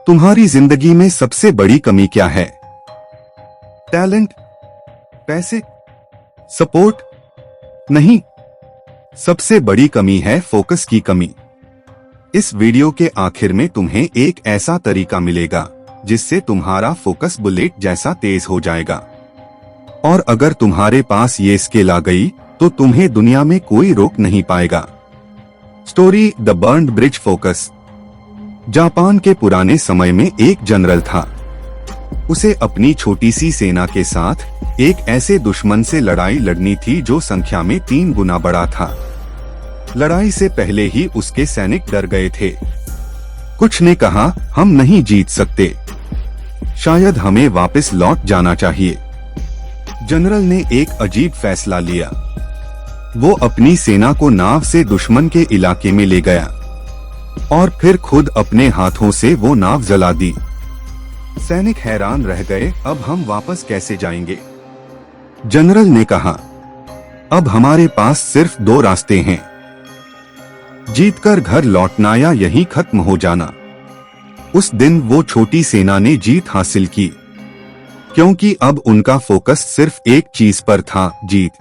तुम्हारी जिंदगी में सबसे बड़ी कमी क्या है? टैलेंट? पैसे? सपोर्ट? नहीं, सबसे बड़ी कमी है फोकस की कमी। इस वीडियो के आखिर में तुम्हें एक ऐसा तरीका मिलेगा जिससे तुम्हारा फोकस बुलेट जैसा तेज हो जाएगा। और अगर तुम्हारे पास ये स्किल आ गई तो तुम्हें दुनिया में कोई रोक नहीं पाएगा। Story the burned bridge focus. Japan के पुराने समय में एक जनरल था। उसे अपनी छोटी सी सेना के साथ एक ऐसे दुश्मन से लड़ाई लड़नी थी जो संख्या में 3 गुना बड़ा था। लड़ाई से पहले ही उसके सैनिक डर गए थे। कुछ ने कहा, हम नहीं जीत सकते, शायद हमें वापस लौट जाना चाहिए। जनरल ने एक अजीब फैसला लिया। वो अपनी सेना को नाव से दुश्मन के इलाके में ले गया और फिर खुद अपने हाथों से वो नाव जला दी। सैनिक हैरान रह गए, अब हम वापस कैसे जाएंगे? जनरल ने कहा, अब हमारे पास सिर्फ 2 रास्ते हैं, जीतकर घर लौटना या यहीं खत्म हो जाना। उस दिन वो छोटी सेना ने जीत हासिल की, क्योंकि अब उनका फोकस सिर्फ एक चीज पर था, जीत।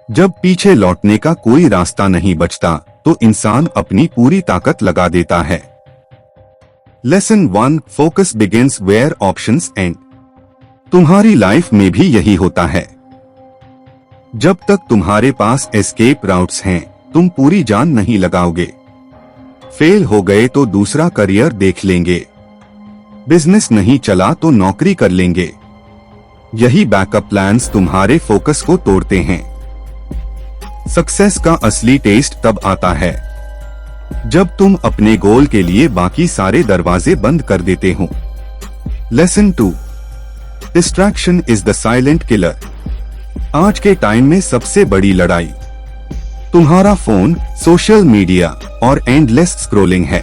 जब पीछे लौटने का कोई रास्ता नहीं बचता तो इंसान अपनी पूरी ताकत लगा देता है। Lesson 1, focus begins where options end. तुम्हारी लाइफ में भी यही होता है। जब तक तुम्हारे पास एस्केप राउट्स हैं, तुम पूरी जान नहीं लगाओगे। फेल हो गए तो दूसरा करियर देख लेंगे, बिजनेस नहीं चला तो नौकरी कर लेंगे। यही बैकअप प्लान्स तुम्हारे फोकस को तोड़ते हैं। सक्सेस का असली टेस्ट तब आता है जब तुम अपने गोल के लिए बाकी सारे दरवाजे बंद कर देते हो। Lesson 2, distraction is the silent killer. आज के टाइम में सबसे बड़ी लड़ाई तुम्हारा फोन, सोशल मीडिया और एंडलेस स्क्रॉलिंग है।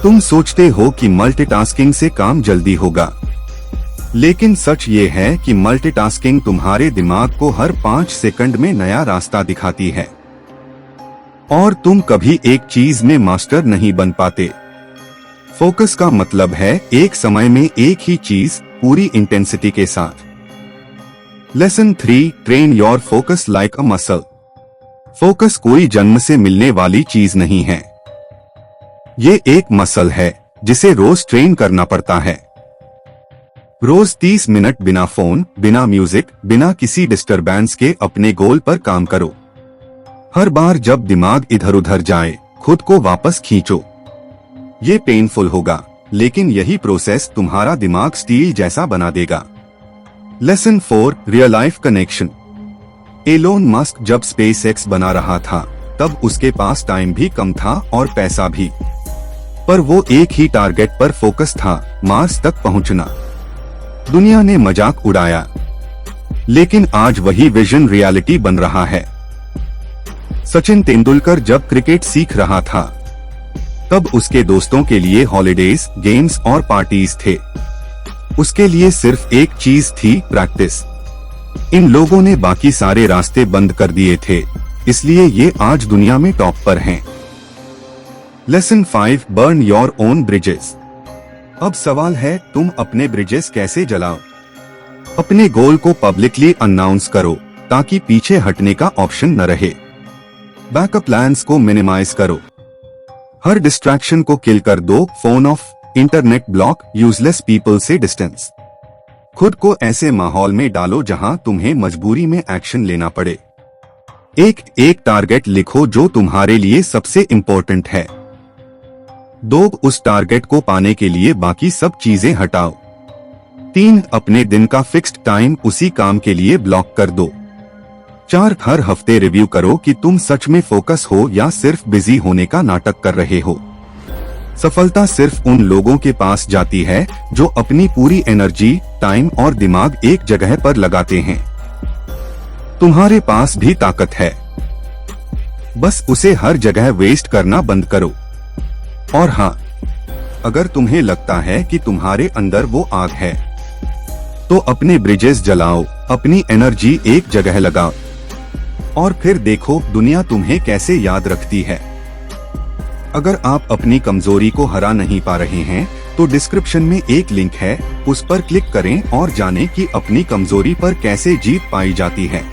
तुम सोचते हो कि मल्टीटास्किंग से काम जल्दी होगा, लेकिन सच ये है कि मल्टीटास्किंग तुम्हारे दिमाग को हर 5 सेकंड में नया रास्ता दिखाती है और तुम कभी एक चीज में मास्टर नहीं बन पाते। फोकस का मतलब है एक समय में एक ही चीज पूरी इंटेंसिटी के साथ। Lesson 3, train your focus like a muscle. Focus कोई जन्म से मिलने वाली चीज नहीं है, ये एक मसल है जिसे रोज ट्रेन करना पड़ता है। रोज 30 मिनट बिना फोन, बिना म्यूजिक, बिना किसी डिस्टरबेंस के अपने गोल पर काम करो। हर बार जब दिमाग इधर उधर जाए, खुद को वापस खींचो। ये पेनफुल होगा, लेकिन यही प्रोसेस तुम्हारा दिमाग स्टील जैसा बना देगा। Lesson 4, real life connection. Elon Musk जब स्पेसएक्स बना रहा था तब उसके पास टाइम भी कम था और पैसा भी, पर वो एक ही टारगेट पर फोकस था, मार्स तक पहुंचना। दुनिया ने मजाक उड़ाया, लेकिन आज वही विजन रियलिटी बन रहा है। सचिन तेंदुलकर जब क्रिकेट सीख रहा था तब उसके दोस्तों के लिए हॉलिडेज, गेम्स और पार्टीज थे। उसके लिए सिर्फ एक चीज थी, प्रैक्टिस। इन लोगों ने बाकी सारे रास्ते बंद कर दिए थे, इसलिए ये आज दुनिया में टॉप पर हैं। Lesson 5, burn your own bridges. अब सवाल है, तुम अपने ब्रिजेस कैसे जलाओ? अपने गोल को पब्लिकली अनाउंस करो ताकि पीछे हटने का ऑप्शन न रहे। बैकअप प्लान्स को मिनिमाइज करो। हर डिस्ट्रैक्शन को किल कर दो। Phone of, internet block, useless people से डिस्टेंस। खुद को ऐसे माहौल में डालो जहां तुम्हें मजबूरी में एक्शन लेना पड़े। एक टारगेट लिखो जो तुम्हारे लिए सबसे इम्पोर्टेंट है। 2, उस टारगेट को पाने के लिए बाकी सब चीजें हटाओ। 3, अपने दिन का फिक्स्ड टाइम उसी काम के लिए ब्लॉक कर दो। 4, हर हफ्ते रिव्यू करो कि तुम सच में फोकस हो या सिर्फ बिजी होने का नाटक कर रहे हो। सफलता सिर्फ उन लोगों के पास जाती है जो अपनी पूरी एनर्जी, टाइम और दिमाग एक जगह पर लगाते हैं। तुम्हारे पास भी ताकत है, बस उसे हर जगह वेस्ट करना बंद करो। और हाँ, अगर तुम्हें लगता है कि तुम्हारे अंदर वो आग है तो अपने ब्रिजेस जलाओ, अपनी एनर्जी एक जगह लगाओ और फिर देखो दुनिया तुम्हें कैसे याद रखती है। अगर आप अपनी कमजोरी को हरा नहीं पा रहे हैं तो डिस्क्रिप्शन में एक लिंक है, उस पर क्लिक करें और जानें कि अपनी कमजोरी पर कैसे जीत पाई जाती है।